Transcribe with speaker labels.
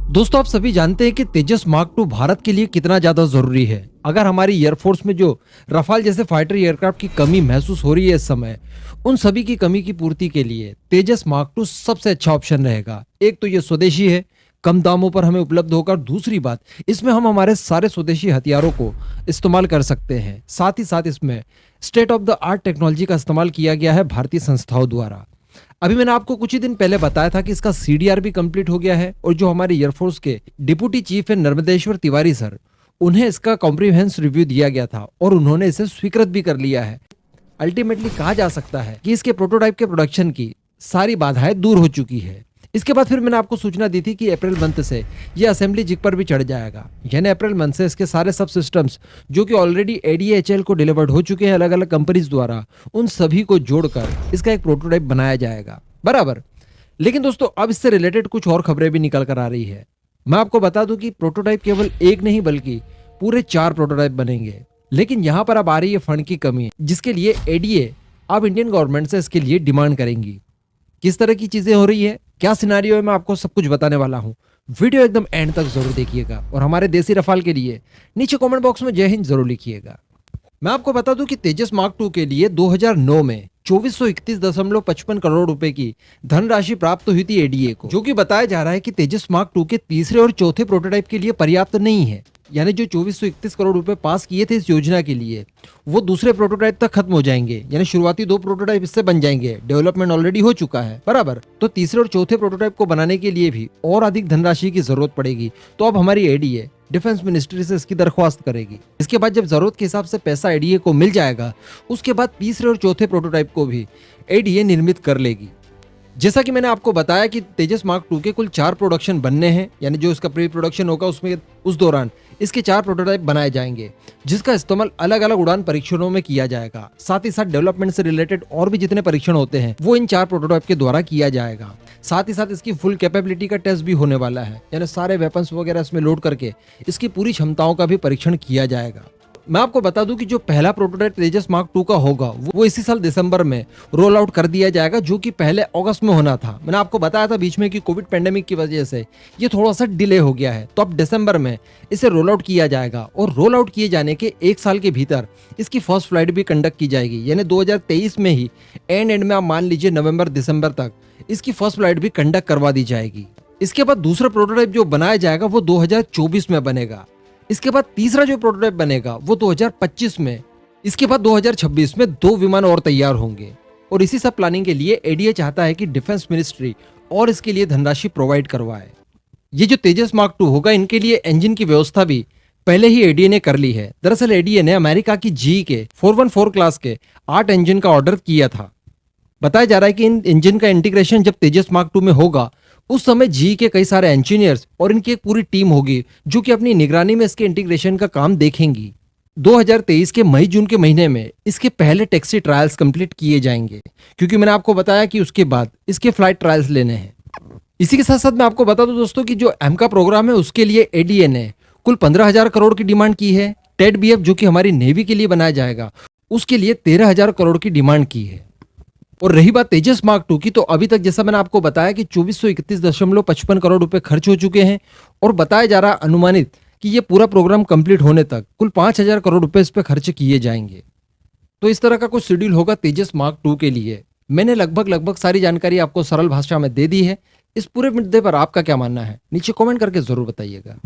Speaker 1: दोस्तों, आप सभी जानते हैं कि तेजस मार्क टू भारत के लिए कितना ज्यादा जरूरी है। अगर हमारी एयरफोर्स में जो रफाल जैसे फाइटर एयरक्राफ्ट की कमी महसूस हो रही है इस समय, उन सभी की कमी की पूर्ति के लिए तेजस मार्क टू सबसे अच्छा ऑप्शन रहेगा। एक तो ये स्वदेशी है, कम दामों पर हमें उपलब्ध होगा। दूसरी बात, इसमें हम हमारे सारे स्वदेशी हथियारों को इस्तेमाल कर सकते हैं। साथ ही साथ इसमें state of the art technology का इस्तेमाल किया गया है भारतीय संस्थाओं द्वारा। अभी मैंने आपको कुछ ही दिन पहले बताया था कि इसका सीडीआर भी कंप्लीट हो गया है और जो हमारे एयरफोर्स के डिप्टी चीफ है नर्मदेश्वर तिवारी सर, उन्हें इसका कॉम्प्रिहेंस रिव्यू दिया गया था और उन्होंने इसे स्वीकृत भी कर लिया है। अल्टीमेटली कहा जा सकता है कि इसके प्रोटोटाइप के प्रोडक्शन की सारी बाधाएं दूर हो चुकी है। इसके बाद फिर मैंने आपको सूचना दी थी कि अप्रैल मंथ से ये असेंबली जिग पर भी चढ़ जाएगा, यानी अप्रैल मंथ से इसके सारे सब सिस्टम्स जो कि ऑलरेडी एडीएचएल को डिलीवर्ड हो चुके हैं अलग अलग कंपनीज द्वारा, उन सभी को जोड़कर इसका एक प्रोटोटाइप बनाया जाएगा। बराबर। लेकिन दोस्तों, अब इससे रिलेटेड कुछ और खबरें भी निकल कर आ रही है। मैं आपको बता दूं कि प्रोटोटाइप केवल एक नहीं बल्कि पूरे 4 प्रोटोटाइप बनेंगे। लेकिन यहां पर अब आ रही है फंड की कमी, जिसके लिए एडीए अब इंडियन गवर्नमेंट से इसके लिए डिमांड करेंगी। किस तरह की चीजें हो रही है, क्या सिनारियो है, मैं आपको सब कुछ बताने वाला हूं। वीडियो एकदम एंड तक जरूर देखिएगा और हमारे देसी रफाल के लिए नीचे कमेंट बॉक्स में जय हिंद जरूर लिखिएगा। मैं आपको बता दूं कि तेजस मार्क टू के लिए 2009 में 2431.55 करोड़ रुपए की धनराशि प्राप्त हुई थी एडीए को, जो कि बताया जा रहा है कि तेजस मार्क टू के तीसरे और चौथे प्रोटोटाइप के लिए पर्याप्त नहीं है। यानी जो 2431 करोड़ रुपए पास किए थे इस योजना के लिए, वो दूसरे प्रोटोटाइप तक खत्म हो जाएंगे। यानी शुरुआती 2 प्रोटोटाइप इससे बन जाएंगे, डेवलपमेंट ऑलरेडी हो चुका है। बराबर। तो तीसरे और चौथे प्रोटोटाइप को बनाने के लिए भी और अधिक धनराशि की जरूरत पड़ेगी। तो अब हमारी एडीए डिफेंस मिनिस्ट्री से इसकी दरख्वास्त करेगी। इसके बाद जब जरूरत के हिसाब से पैसा एडीए को मिल जाएगा, उसके बाद तीसरे और चौथे प्रोटोटाइप को भी एडीए निर्मित कर लेगी। जैसा कि मैंने आपको बताया कि तेजस मार्क टू के कुल 4 प्रोडक्शन बनने हैं, यानी जो इसका प्री प्रोडक्शन होगा उसमें उस दौरान इसके 4 प्रोटोटाइप बनाए जाएंगे, जिसका इस्तेमाल अलग अलग उड़ान परीक्षणों में किया जाएगा। साथ ही साथ डेवलपमेंट से रिलेटेड और भी जितने परीक्षण होते हैं वो इन 4 प्रोटोटाइप के द्वारा किया जाएगा। साथ ही साथ इसकी फुल कैपेबिलिटी का टेस्ट भी होने वाला है, यानी सारे वेपन्स वगैरह इसमें लोड करके इसकी पूरी क्षमताओं का भी परीक्षण किया जाएगा। मैं आपको बता दूं कि जो पहला प्रोटोटाइप तेजस मार्क टू का होगा वो इसी साल दिसंबर में रोल आउट कर दिया जाएगा, जो कि पहले अगस्त में होना था। मैंने आपको बताया था बीच में कि कोविड पेंडेमिक की वजह से ये थोड़ा सा डिले हो गया है। तो अब दिसंबर में इसे रोल आउट किया जाएगा और रोल आउट किए जाने के 1 साल के भीतर इसकी फर्स्ट फ्लाइट भी कंडक्ट की जाएगी। यानी 2023 में ही एंड में आप मान लीजिए नवंबर दिसंबर तक इसकी फर्स्ट फ्लाइट भी कंडक्ट करवा दी जाएगी। इसके बाद दूसरा प्रोटोटाइप जो बनाया जाएगा वो 2024 में बनेगा। इसके बाद तीसरा जो प्रोटोटाइप बनेगा वो 2025 में। इसके बाद 2026 में 2 विमान और तैयार होंगे। और इसी सब प्लानिंग के लिए एडीए चाहता है कि डिफेंस मिनिस्ट्री और इसके लिए धनराशि प्रोवाइड करवाए। ये जो तेजस मार्क टू होगा, इनके लिए इंजन की व्यवस्था भी पहले ही एडीए ने कर ली है। दरअसल एडीए ने अमेरिका की जी के 414 क्लास के 8 इंजन का ऑर्डर किया था। बताया जा रहा है कि इन इंजन का इंटीग्रेशन जब तेजस मार्क टू में होगा, उस समय जी के कई सारे इंजीनियर्स और इनकी एक पूरी टीम होगी जो कि अपनी निगरानी में इसके इंटीग्रेशन का काम देखेंगी। 2023 के मई जून के महीने में इसके पहले टैक्सी ट्रायल्स कंप्लीट किए जाएंगे, क्योंकि मैंने आपको बताया कि उसके बाद इसके फ्लाइट ट्रायल्स लेने हैं। इसी के साथ साथ मैं आपको बता दूं दोस्तों कि जो एमका प्रोग्राम है उसके लिए एडीए ने कुल 15,000 करोड़ की डिमांड की है। टेड बीएफ जो कि हमारी नेवी के लिए बनाया जाएगा, उसके लिए 13,000 करोड़ की डिमांड की है। और रही बात तेजस मार्क टू की, तो अभी तक जैसा मैंने आपको बताया कि 2431.55 करोड़ रुपए खर्च हो चुके हैं और बताया जा रहा है अनुमानित कि ये पूरा प्रोग्राम कंप्लीट होने तक कुल 5,000 करोड़ रुपए इस पे खर्च किए जाएंगे। तो इस तरह का कुछ शेड्यूल होगा तेजस मार्क टू के लिए। मैंने लगभग सारी जानकारी आपको सरल भाषा में दे दी है। इस पूरे मुद्दे पर आपका क्या मानना है, नीचे कमेंट करके जरूर बताइएगा।